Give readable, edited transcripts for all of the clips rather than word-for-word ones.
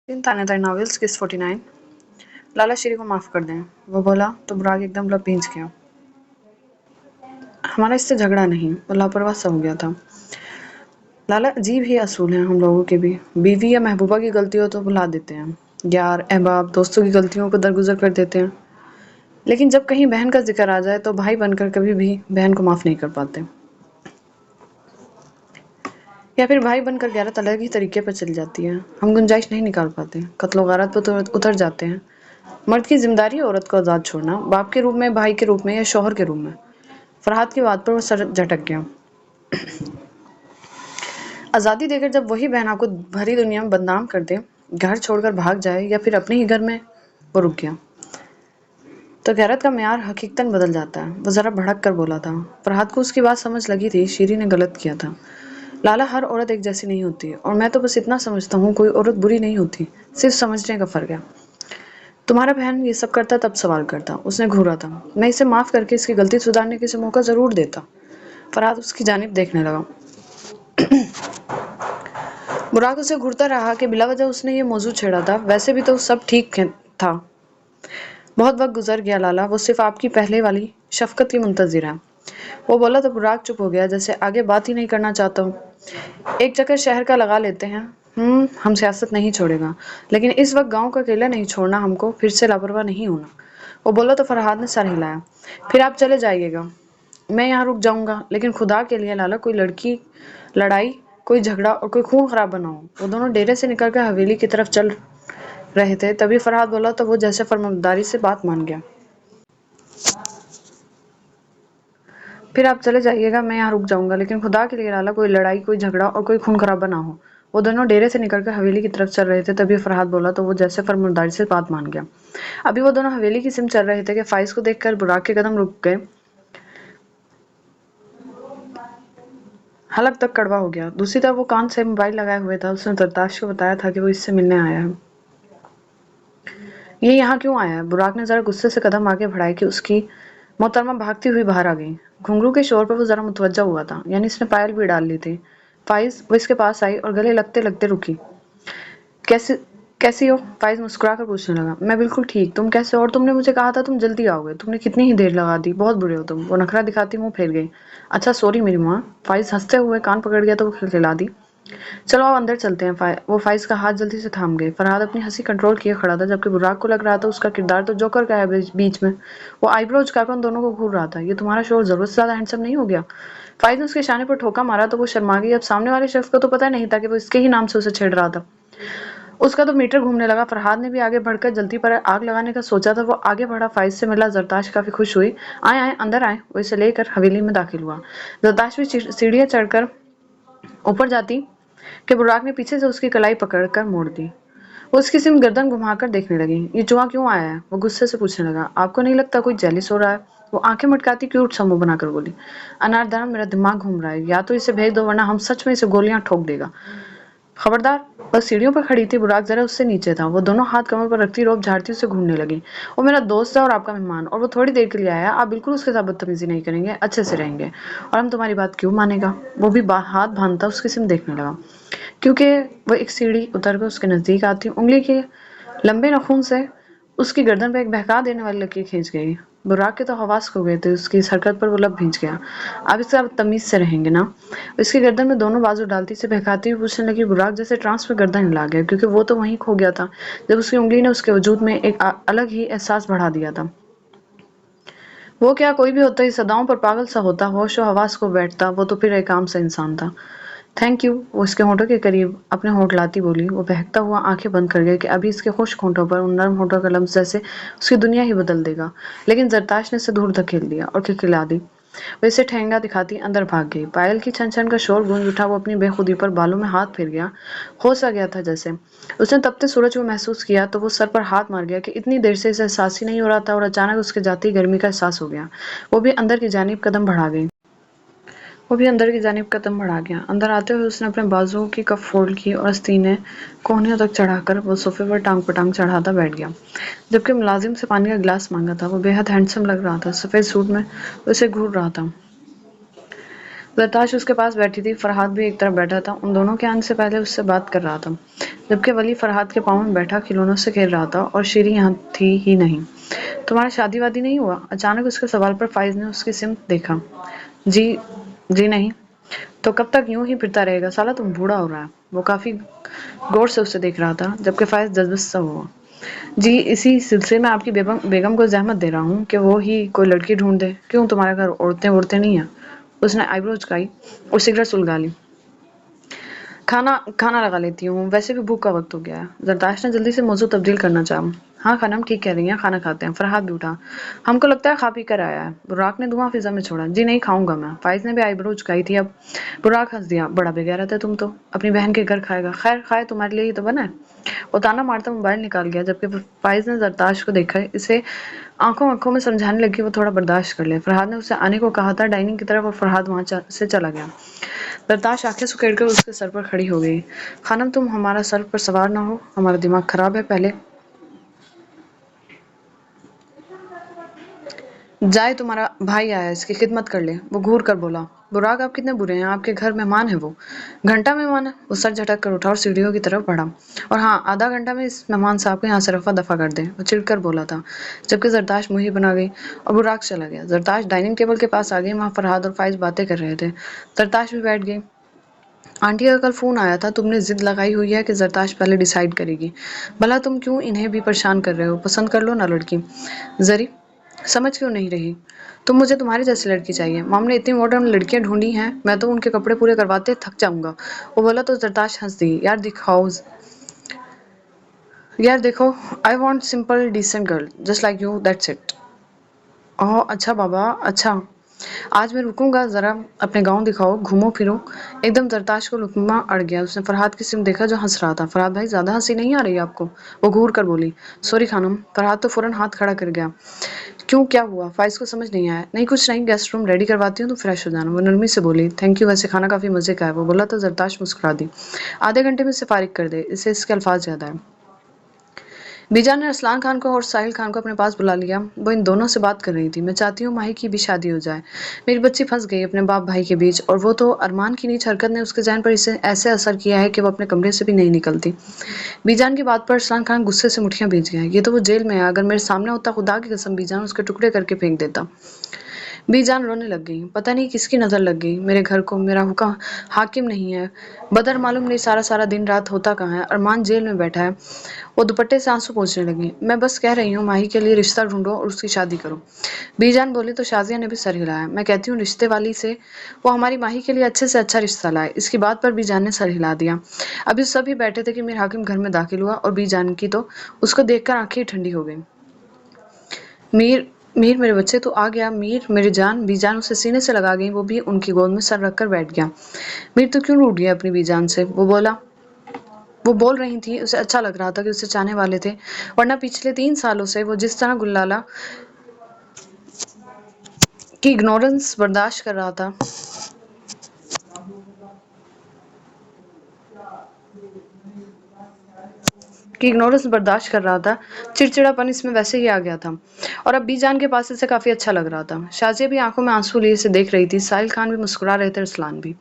इन तानेदार novels किस 49। लाला श्री को माफ कर दें, वो बोला तो बुराक एकदम भींच गया। हमारा इससे झगड़ा नहीं, वो लापरवाह सा हो गया था। लाला अजीब ही असूल हैं हम लोगों के भी। बीवी या महबूबा की गलती हो तो भुला देते हैं, यार अहबाब दोस्तों की गलतियों को दरगुजर कर देते हैं, लेकिन जब कहीं बहन का जिक्र आ जाए तो भाई बनकर कभी भी बहन को माफ नहीं कर पाते, या फिर भाई बनकर गैरत अलग ही तरीके पर चली जाती है। हम गुंजाइश नहीं निकाल पाते, कत्लो गारत पर तो उतर जाते हैं। मर्द की जिम्मेदारी है औरत को आज़ाद छोड़ना, बाप के रूप में, भाई के रूप में या शौहर के रूप में। फरहाद की बात पर वो सर झटक गया। आज़ादी देकर जब वही बहन आपको भरी दुनिया में बदनाम कर दे, घर छोड़कर भाग जाए या फिर अपने ही घर में, वो रुक गया। तो गैरत का म्यार हकीकतन बदल जाता है। वो जरा भड़क कर बोला था। फरहाद को उसकी बात समझ लगी थी, शीरी ने गलत किया था। लाला, हर औरत एक जैसी नहीं होती, और मैं तो बस इतना समझता हूँ कोई औरत बुरी नहीं होती, सिर्फ समझने का फर्क है। तुम्हारा बहन ये सब करता तब सवाल करता, उसने घूरा था। मैं इसे माफ करके इसकी गलती सुधारने के इसे मौका जरूर देता। फरहाद उसकी जानिब देखने लगा। बुराक उसे घूरता रहा कि बिला वजह उसने ये मौजू छेड़ा था, वैसे भी तो सब ठीक था। बहुत वक्त गुजर गया लाला, वो सिर्फ आपकी पहले वाली शफकत की मुंतजिर है। वो बोला तो बुराक चुप हो गया, जैसे आगे बात ही नहीं करना चाहता हूँ। एक चक्कर शहर का लगा लेते हैं। हम सियासत नहीं छोड़ेगा, लेकिन इस वक्त गांव का अकेला नहीं छोड़ना हमको, फिर से लापरवाह नहीं होना। वो बोला तो फरहाद ने सर हिलाया। फिर आप चले जाइएगा, मैं यहाँ रुक जाऊंगा, लेकिन खुदा के लिए लाला कोई लड़ाई, कोई झगड़ा और कोई खून खराब ना हो। वो दोनों डेरे से निकलकर हवेली की तरफ चल रहे थे, तभी फरहाद बोला तो वो जैसे फरमाबरदारी से बात मान गया। फिर आप चले जाइएगा, मैं यहाँ रुक जाऊंगा, लेकिन खुदा के लिए लाला कोई लड़ाई, कोई झगड़ा और कोई खून खराबा ना हो। वो दोनों डेरे से निकलकर हवेली की तरफ चल रहे थे, तभी फरहाद बोला तो वो जैसे फरमाबरदारी से बात मान गया। अभी वो दोनों हवेली की सिम चल रहे थे कि फाइज को देखकर बुराक के कदम रुक गए। हलक तक कड़वा हो गया। दूसरी तरफ वो कान से मोबाइल लगाए हुए था। उसने दरताश को बताया था कि वो इससे मिलने आया है। ये यहाँ क्यों आया है? बुराक ने जरा गुस्से से कदम आगे बढ़ाए कि उसकी मोहतरमा भागती हुई बाहर आ गई। घुंघरू के शोर पर वो जरा मुतवज्जा हुआ था, यानी इसने पायल भी डाल ली थी। फाइज वो इसके पास आई और गले लगते लगते रुकी। कैसे कैसी हो? फाइज मुस्कुरा कर पूछने लगा। मैं बिल्कुल ठीक, तुम कैसे हो? और तुमने मुझे कहा था तुम जल्दी आओगे, तुमने कितनी ही देर लगा दी, बहुत बुरे हो तुम। वो नखरा दिखाती मुंह फेर गई। अच्छा सॉरी मेरी माँ। फाइज हंसते हुए कान पकड़ गया तो वो खिलखिला दी। चलो आओ अंदर चलते हैं। वो फाइज का हाथ जल्दी से थाम गए। फरहाद अपनी हंसी कंट्रोल किए खड़ा था, जबकि बुराक को लग रहा था उसका किरदार तो जोकर का है बीच में। वो आईब्रो झुकाकर उन दोनों को घूर रहा था। ये तुम्हारा शोर जरूरत से ज्यादा हैंडसम नहीं हो गया? फाइज ने उसके इशारे पर ठोका मारा तो वो शर्मा गई। अब सामने वाले शख्स को तो पता नहीं था कि वो इसके ही नाम से उसे छेड़ रहा था। उसका तो मीटर घूमने लगा। फरहाद ने भी आगे बढ़कर जल्दी पर आग लगाने का सोचा था। वो आगे बढ़ा। फाइज से मिला। जरताश काफी खुश हुई। आए आए अंदर आए। वो इसे लेकर हवेली में दाखिल हुआ। जरताश भी सीढ़ियां चढ़कर ऊपर जाती कि बुराक ने पीछे से उसकी कलाई पकड़कर मोड़ दी। वो उसकी सिम गर्दन घुमाकर देखने लगी। ये चूहा क्यों आया है? वो गुस्से से पूछने लगा। आपको नहीं लगता कोई जेलिस हो रहा है? वो आंखें मटकाती क्यूट सा मुंह बनाकर बोली। अनारदाना, मेरा दिमाग घूम रहा है, या तो इसे भेज दो वरना हम सच में इसे गोलियां ठोक देगा। खबरदार। वह सीढ़ियों पर खड़ी थी। बुराक जरा उससे नीचे था। वो दोनों हाथ कमर पर रखती रोब झाड़ती उसे घूरने लगी। वो मेरा दोस्त है और आपका मेहमान, और वो थोड़ी देर के लिए आया। आप बिल्कुल उसके साथ बदतमीजी नहीं करेंगे, अच्छे से रहेंगे, और हम तुम्हारी बात क्यों मानेगा? वो भी हाथ बांधता उसकी सिम देखने लगा, क्योंकि वो एक सीढ़ी उतरकर उसके नजदीक आती उंगली के लंबे नाखून से उसकी गर्दन पर एक बहका देने वाली लकीर खींच गई। बुराक के तो हवास खो गए थे। उसकी इस हरकत पर वो लब भींच गया। आप इससे अब तमीज से रहेंगे ना? इसकी गर्दन में दोनों बाजू डालती से बहकाती हुई पूछने लगी। बुराक जैसे ट्रांस में गर्दन हिला गया, क्योंकि वो तो वहीं खो गया था जब उसकी उंगली ने उसके वजूद में एक अलग ही एहसास बढ़ा दिया था। वो क्या, कोई भी होता, इस सदाओं पर पागल सा होता, होश और हवास को बैठता, वो तो फिर एक आम सा इंसान था। Thank you. वो उसके होठों के करीब अपने होठ लाती बोली। वो बहकता हुआ आंखें बंद कर गया कि अभी इसके खुश्क होठों पर उन नर्म होठों का लम्स जैसे उसकी दुनिया ही बदल देगा। लेकिन जरताश ने इसे दूर धकेल दिया और खिलखिला दी। वो इसे ठेंगा दिखाती अंदर भाग गई। पायल की छन छन का शोर गूंज उठा। वो अपनी बेखुदी पर बालों में हाथ फिर गया, हो सा गया था जैसे। उसने तपते सूरज को महसूस किया तो वो सर पर हाथ मार गया कि इतनी देर से इसे एहसास ही नहीं हो रहा था, और अचानक उसके जाते ही गर्मी का एहसास हो गया। वो भी अंदर की जानिब कदम बढ़ा गई। अंदर आते हुए उसने अपने बाजुओं की कफ फोल्ड की और आस्तीनें कोहनियों तक चढ़ाकर वो सोफे पर टांग पटांग चढ़ाता बैठ गया। जबकि मुलाजिम से पानी का गिलास मांगा था। वो बेहद हैंडसम लग रहा था। सफेद सूट में उसे घूर रहा था। लताश उसके पास बैठी थी, फरहाद भी एक तरफ बैठा था। उन दोनों के आने से पहले उससे बात कर रहा था, जबकि वली फरहाद के पाँव में बैठा खिलौनों से खेल रहा था और शीरी यहाँ थी ही नहीं। तुम्हारा शादी वादी नहीं हुआ? अचानक उसके सवाल पर फाइज ने उसकी सिमत देखा। जी जी नहीं। तो कब तक यूं ही फिरता रहेगा? साला तुम बूढ़ा हो रहा है। वो काफी गौर से उसे देख रहा था, जबकि फाइज जज्बस सा हुआ। जी इसी सिलसिले में आपकी बेगम को जहमत दे रहा हूँ कि वो ही कोई लड़की ढूंढ दे। क्यों, तुम्हारे घर औरतें औरतें नहीं है? उसने आईब्रो झुकाई और सिगरेट सुलगा ली। खाना खाना लगा लेती हूँ, वैसे भी भूख का वक्त हो गया है। जरदाश्त ने जल्दी से मौजू तब्दील करना चाहा। हाँ खानम ठीक कह रही हैं, खाना खाते हैं। फरहाद भी उठा। हमको लगता है खा पी कर आया है। बुराक ने धुआं फिजा में छोड़ा। जी नहीं खाऊंगा मैं। फाइज ने भी आईब्रो झुकाई थी अब। बुराक हंस दिया। बड़ा बेगैरत है तुम तो, अपनी बहन के घर खाएगा। खैर खाए, तुम्हारे लिए ही तो बना है। वो ताना मारता मोबाइल निकाल गया, जबकि फाइज ने जरदाश्त को देखा। इसे आंखों आंखों में समझाने लगी वो थोड़ा बर्दाश्त कर ले। फरहाद ने उसे आने को कहा था डाइनिंग की तरफ, और फरहाद वहां से चला गया। बर्दाश्त आंखें सुखेड़कर उसके सर पर खड़ी हो गई। खानम तुम हमारा सर पर सवार ना हो, हमारा दिमाग खराब है। पहले जाए तुम्हारा भाई आया, इसकी खिदमत कर ले। वो घूर कर बोला। बुराक आप कितने बुरे हैं, आपके घर मेहमान है वो। घंटा मेहमान है? वो सर झटक कर उठा और सीढ़ियों की तरफ बढ़ा। और हाँ, आधा घंटा में इस मेहमान साहब को यहाँ से रफा दफा कर दे। वो चिढ़कर बोला था, जबकि जरदाश्त मुंह बना गई और बुराक चला गया। जरदाश्त डाइनिंग टेबल के पास आ गई। वहाँ फरहाद और फाइज बातें कर रहे थे। जरदाश्त भी बैठ गई। आंटी का कल फोन आया था, तुमने जिद लगाई हुई है कि जरदाश्त पहले डिसाइड करेगी। भला तुम क्यों इन्हें भी परेशान कर रहे हो? पसंद कर लो ना लड़की। जरी समझ क्यों नहीं रही? तुम मुझे तुम्हारी जैसी लड़की चाहिए। मॉम ने इतनी मॉडर्न लड़कियां ढूंढी हैं, मैं तो उनके कपड़े पूरे करवाते थक जाऊंगा। वो बोला तो जरदाश्त हंस दी। यार देखो, I want simple decent girl just like you, that's it. Oh अच्छा बाबा, अच्छा। आज मैं रुकूंगा जरा, अपने गांव दिखाओ, घूमो फिरो। एकदम जरताश को लुकमा अड़ गया। उसने फरहाद की सिम देखा जो हंस रहा था। फरहाद भाई ज्यादा हंसी नहीं आ रही आपको? वो घूर कर बोली। सॉरी खानम। फरहाद तो फौरन हाथ खड़ा कर गया। क्यों, क्या हुआ? फाइज को समझ नहीं आया। नहीं कुछ नहीं, गेस्ट रूम रेडी करवाती हूँ तो फ्रेश हो जाना। वो नरमी से बोली। थैंक यू, वैसे खाना काफी मजे का है। वो बोला तो जरताश मुस्कुरा दी। आधे घंटे में इसे फारिग कर दे, इससे इसके अल्फाज ज्यादा है। बीजान ने अरसलान खान को और साहिल खान को अपने पास बुला लिया। वो इन दोनों से बात कर रही थी। मैं चाहती हूँ माही की भी शादी हो जाए। मेरी बच्ची फंस गई अपने बाप भाई के बीच, और वो तो अरमान की नीच हरकत ने उसके जहन पर इसे ऐसे असर किया है कि वो अपने कमरे से भी नहीं निकलती। बीजान की बात पर अरसलान खान गुस्से से मुठियां भीज गया। ये तो वो जेल में है, अगर मेरे सामने होता खुदा की कसम बीजान उसके टुकड़े करके फेंक देता। बीजान रोने लग गई। पता नहीं किसकी नजर लग गई मेरे घर को, मेरा हुक्म हाकिम नहीं है। बदर मालूम नहीं सारा सारा दिन रात होता कहाँ है। अरमान जेल में बैठा है। वो दुपट्टे से आंसू पोंछने लगी। मैं बस कह रही हूँ माही के लिए रिश्ता ढूंढो और उसकी शादी करो। बीजान बोली तो शाजिया ने भी सर हिलाया। मैं कहती हूँ रिश्ते वाली से वो हमारी माही के लिए अच्छे से अच्छा रिश्ता लाए। इसकी बात पर बीजान ने सर हिला दिया। अभी सभी बैठे थे कि मीर हाकिम घर में दाखिल हुआ, और बीजान की तो उसको देखकर आंखें ठंडी हो गई। मीर मीर मेरे बच्चे तू आ गया। मीर मेरी जान। बीजान उसे सीने से लगा गई। वो भी उनकी गोद में सर रखकर बैठ गया। मीर तू क्यों रूठ गया अपनी बीजान से? वो बोल रही थी। उसे अच्छा लग रहा था कि उसे चाहने वाले थे, वरना पिछले 3 सालों से वो जिस तरह गुल्लाला की इग्नोरेंस बर्दाश्त कर रहा था, चिड़चिड़ापन इसमें वैसे ही आ गया था। और अब बीजान के पास इसे काफी अच्छा लग रहा था। शाजिया भी आंखों में आंसू लिए इसे देख रही थी। साहिल खान भी मुस्कुरा रहे थे, रसलान भी।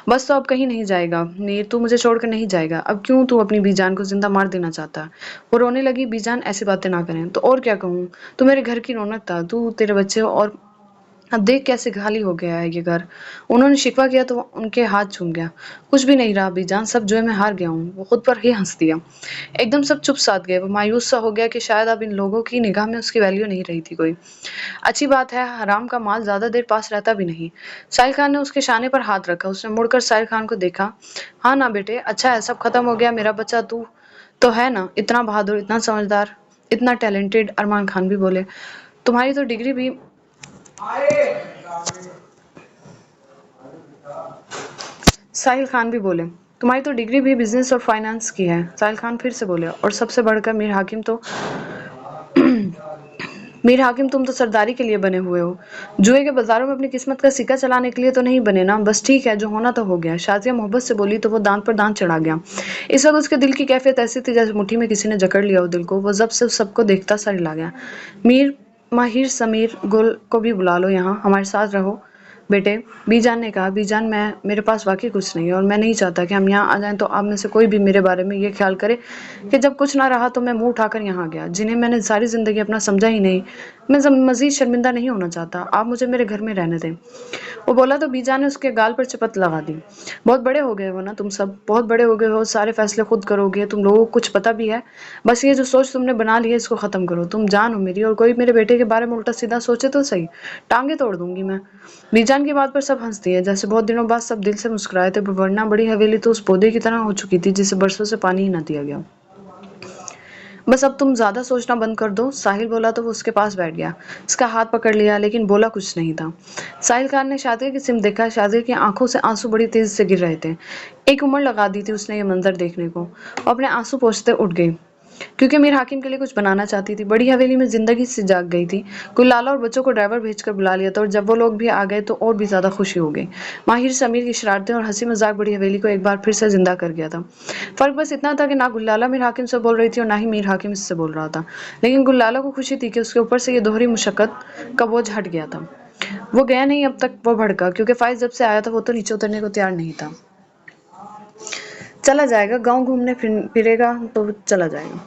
बस तो अब कहीं नहीं जाएगा मीर, तू मुझे छोड़कर नहीं जाएगा। अब क्यों तू अपनी बीजान को जिंदा मार देना चाहता है? वो रोने लगी। बीजान ऐसी बातें ना करें तो और क्या कहूँ। तू मेरे घर की रौनक था, तू, तेरे बच्चे, और अब देख कैसे खाली हो गया है ये घर। उन्होंने शिकवा किया तो उनके हाथ झूम गया। कुछ भी नहीं रहा बीजान, सब जो है मैं हार गया हूँ। वो खुद पर ही हंस दिया। एकदम सब चुप साध गए। वो मायूस सा हो गया कि शायद अब इन लोगों की निगाह में उसकी वैल्यू नहीं रही थी कोई। अच्छी बात है, हराम का माल ज्यादा देर पास रहता भी नहीं। साहिल खान ने उसके शाने पर हाथ रखा। उसने मुड़कर साहिल खान को देखा। हाँ ना बेटे, अच्छा है, सब खत्म हो गया। मेरा बच्चा तू तो है ना, इतना बहादुर, इतना समझदार, इतना टैलेंटेड। अरमान खान भी बोले। तुम्हारी तो डिग्री भी साहिल खान भी बोले। तुम्हारी तो डिग्री भी बिजनेस और फाइनेंस की है। साहिल खान फिर से बोले। और सबसे बढ़कर मीर हाकिम तुम तो सरदारी के लिए बने हुए हो, जुए के बाजारों में अपनी किस्मत का सिक्का चलाने के लिए तो नहीं बने ना। बस ठीक है, जो होना तो हो गया। शाजिया मोहब्बत से बोली तो वो दांत पर दांत चढ़ा गया। इस वक्त उसके दिल की कैफियत ऐसी थी जैसे मुट्ठी में किसी ने जकड़ लिया हो दिल को। वो जब से सबको देखता सा हिला गया। मीर, माहिर, समीर, गुल को भी बुला लो यहाँ, हमारे साथ रहो। بیٹے, بی جان نے کہا, بی جان میرے پاس واقعی کچھ نہیں ہے اور میں نہیں چاہتا کہ ہم یہاں آ جائیں تو آپ میں سے کوئی بھی میرے بارے میں یہ خیال کرے کہ جب کچھ نہ رہا تو میں منہ اٹھا کر یہاں گیا, جنہیں میں نے ساری زندگی اپنا سمجھا ہی نہیں. میں مزید شرمندہ نہیں ہونا چاہتا, آپ مجھے میرے گھر میں رہنے دیں. وہ بولا تو بی جان نے اس کے گال پر چپت لگا دی. بہت بڑے ہو گئے ہو نا تم سب, بہت بڑے ہو گئے ہو, سارے فیصلے خود کرو گے, تم لوگوں کو کچھ پتا بھی ہے؟ بس یہ جو سوچ تم نے بنا لی ہے اس کو ختم کرو. تم جان ہو میری, اور کوئی میرے بیٹے کے بارے میں الٹا سیدھا سوچے تو صحیح, ٹانگیں توڑ دوں گی میں. بی جان کی بات پر سب ہنس دیے, جیسے بہت دنوں بعد سب دل سے مسکرائے تھے, ورنہ بڑی حویلی تو اس پودے کی طرح ہو چکی تھی جسے برسوں سے پانی ہی نہ دیا گیا. بس اب تم زیادہ سوچنا بند کر دو, ساحل بولا تو وہ اس کے پاس بیٹھ گیا. اس کا ہاتھ پکڑ لیا لیکن بولا کچھ نہیں تھا. ساحل خان نے شادی کی سمت دیکھا, شادی کی آنکھوں سے آنسو بڑی تیزی سے گر رہے تھے. ایک عمر لگا دی تھی اس نے یہ منظر دیکھنے کو, اور اپنے آنسو پوچھتے اٹھ گئی, کیونکہ میر حاکم کے لیے کچھ بنانا چاہتی تھی. بڑی حویلی میں زندگی سے جاگ گئی تھی. کوئی لالا اور بچوں کو ڈرائیور بھیج کر بلا لیا تھا, اور جب وہ لوگ بھی آ گئے تو اور بھی زیادہ خوشی ہو گئی. ماہر سے امیر کی شرارتیں اور ہنسی مذاق بڑی حویلی کو ایک بار پھر سے زندہ کر گیا تھا. فرق بس اتنا تھا کہ نہ گلالا میر حاکم سے بول رہی تھی اور نہ ہی میر حاکم اس سے بول رہا تھا. لیکن گلالا کو خوشی تھی کہ اس کے اوپر سے یہ دوہری مشقت کا بوجھ ہٹ گیا تھا. وہ گیا نہیں اب تک وہ بھڑکا, کیونکہ فائز جب سے آیا تھا وہ تو نیچے اترنے کو تیار نہیں تھا. چلا جائے گا, گاؤں گھومنے پھرے گا تو چلا جائے گا.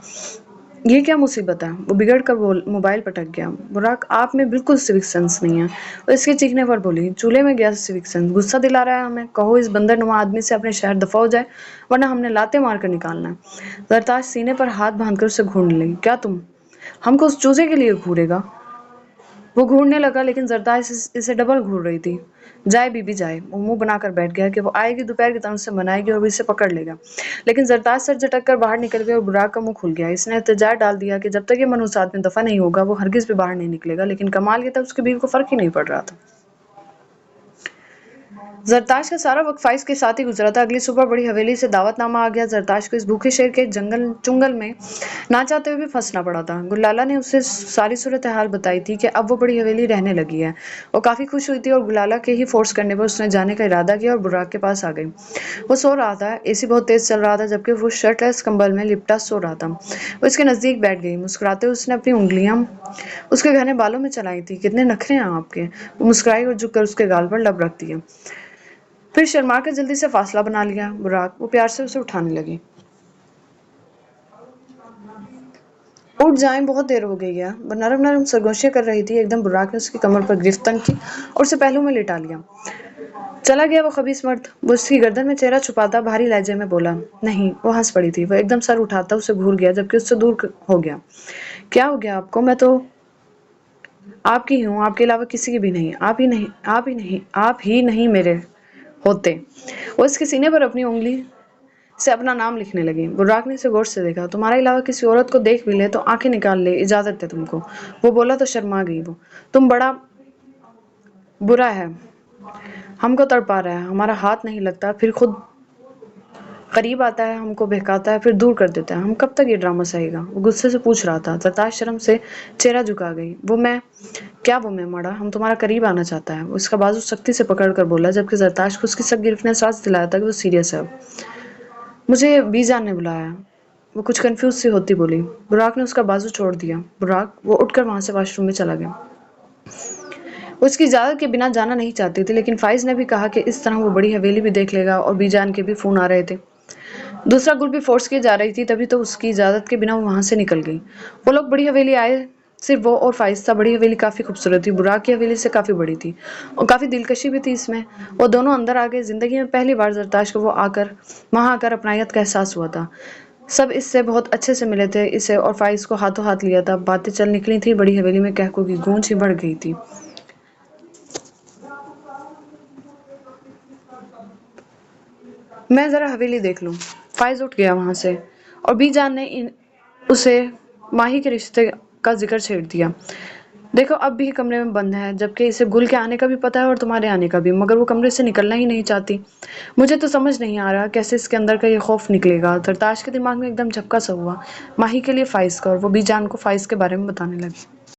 یہ کیا مصیبت ہے؟ وہ بگڑ کر موبائل پٹک گیا. براق, آپ میں بالکل سوک سینس نہیں ہے. اور اس کے چیخنے پر بولی, چولہے میں گیا سوک سینس, غصہ دلا رہا ہے ہمیں. کہو اس بندر نما آدمی سے اپنے شہر دفع ہو جائے, ورنہ ہم نے لاتے مار کر نکالنا ہے. زرتاش سینے پر ہاتھ باندھ کر اسے گھونڈ لی. کیا تم ہم کو اس چوزے کے لیے گھورے گا؟ وہ گھورنے لگا لیکن زرتاش اسے ڈبل گھور رہی تھی. جائے بی بی جائے. وہ منہ بنا کر بیٹھ گیا کہ وہ آئے گی دوپہر کی طرف سے منائے گی اور اسے پکڑ لے گا. لیکن زرتاش سر جھٹک کر باہر نکل گئی اور براق کا منہ کھل گیا. اس نے احتجاج ڈال دیا کہ جب تک یہ منحوس آدمی دفع نہیں ہوگا وہ ہرگز بھی باہر نہیں نکلے گا. لیکن کمال یہ تھا اس کی بیوی کو فرق ہی نہیں پڑ رہا تھا. زرتاش کا سارا وقت فائز کے ساتھ ہی گزرا تھا. اگلی صبح بڑی حویلی سے دعوت نامہ آ گیا. زرتاش کو اس بھوکے شیر کے چنگل میں نہ چاہتے ہوئے بھی پھنسنا پڑا تھا. گلالا نے اسے ساری صورتحال بتائی تھی کہ اب وہ بڑی حویلی رہنے لگی ہے. وہ کافی خوش ہوئی تھی اور گلالا کے ہی فورس کرنے پر اس نے جانے کا ارادہ کیا اور براق کے پاس آ گئی. وہ سو رہا تھا, اے سی بہت تیز چل رہا تھا, جبکہ وہ شرٹ لیس کمبل میں لپٹا سو رہا تھا. وہ اس کے نزدیک بیٹھ گئی. مسکراتے ہوئے اس نے اپنی انگلیاں اس کے گھنے بالوں میں چلائی تھی. کتنے نخرے ہیں آپ کے. وہ مسکرائی اور جھک کر اس کے گال پر لب رکھ دیا. پھر شرما کر جلدی سے فاصلہ بنا لیا. براق, وہ پیار سے اسے اٹھانے لگی. اٹھ جائیں, بہت دیر ہو گئی ہے. وہ نرم نرم سرگوشیاں کر رہی تھی. ایک دم براق نے اس کی کمر پر گرفت تنگ کی اور اسے پہلو میں لٹا لیا. چلا گیا وہ خبیث مرد. وہ اس کی گردن میں چہرہ چھپاتا بھاری لہجے میں بولا. نہیں. وہ ہنس پڑی تھی. وہ ایک دم سر اٹھاتا اسے گھور گیا, جبکہ اس سے دور ہو گیا. کیا ہو گیا آپ کو؟ میں تو آپ کی ہوں, آپ کے علاوہ کسی کی بھی نہیں. آپ ہی نہیں میرے ہوتے. وہ اس کے سینے پر اپنی انگلی سے اپنا نام لکھنے لگی. براق نے اسے غور سے دیکھا. تمہارے علاوہ کسی عورت کو دیکھ بھی لے تو آنکھیں نکال لے, اجازت ہے تم کو. وہ بولا تو شرما گئی وہ. تم بڑا برا ہے, ہم کو تڑپا رہا ہے. ہمارا ہاتھ نہیں لگتا, پھر خود قریب آتا ہے, ہم کو بہکاتا ہے, پھر دور کر دیتا ہے. ہم کب تک یہ ڈرامہ سہے گا؟ وہ غصے سے پوچھ رہا تھا. زرتاش شرم سے چہرہ جھکا گئی. وہ میں ماڑا, ہم تمہارا قریب آنا چاہتا ہے. وہ اس کا بازو سختی سے پکڑ کر بولا, جبکہ زرتاش کو اس کی سخت گرفت نے احساس دلایا تھا کہ وہ سیریس ہے. مجھے بی جان نے بلایا. وہ کچھ کنفیوز سی ہوتی بولی. براق نے اس کا بازو چھوڑ دیا. براق, وہ اٹھ کر وہاں سے واش روم میں چلا گیا. وہ اس کی اجازت کے بنا جانا نہیں چاہتی تھی, لیکن فائز نے بھی کہا کہ اس طرح وہ بڑی حویلی بھی دیکھ لے گا, اور بی جان کے بھی فون آ رہے تھے. دوسرا گروپ بھی فورس کی جا رہی تھی, تبھی تو اس کی اجازت کے بنا وہ وہاں سے نکل گئی. وہ لوگ بڑی حویلی آئے, صرف وہ اور فائز تھا. بڑی حویلی کافی خوبصورت تھی. براق کی حویلی سے کافی بڑی تھی اور کافی دلکشی بھی تھی اس میں. وہ دونوں اندر آ گئے. زندگی میں پہلی بار زرتاش کو وہاں آ کر اپنائیت کا احساس ہوا تھا. سب اس سے بہت اچھے سے ملے تھے. اسے اور فائز کو ہاتھوں ہاتھ لیا تھا. باتیں چل نکلی تھی. بڑی حویلی میں کہکوں کی گونج ہی بڑھ گئی تھی. میں ذرا حویلی دیکھ لوں. فائز اٹھ گیا وہاں سے, اور بی جان نے اسے ماہی کے رشتے کا ذکر چھیڑ دیا. دیکھو اب بھی کمرے میں بند ہے, جبکہ اسے گل کے آنے کا بھی پتا ہے اور تمہارے آنے کا بھی, مگر وہ کمرے سے نکلنا ہی نہیں چاہتی. مجھے تو سمجھ نہیں آ رہا کیسے اس کے اندر کا یہ خوف نکلے گا. زرتاش کے دماغ میں ایک دم جھپکا سا ہوا ماہی کے لیے فائز کا, اور وہ بی جان کو فائز کے بارے میں بتانے لگی.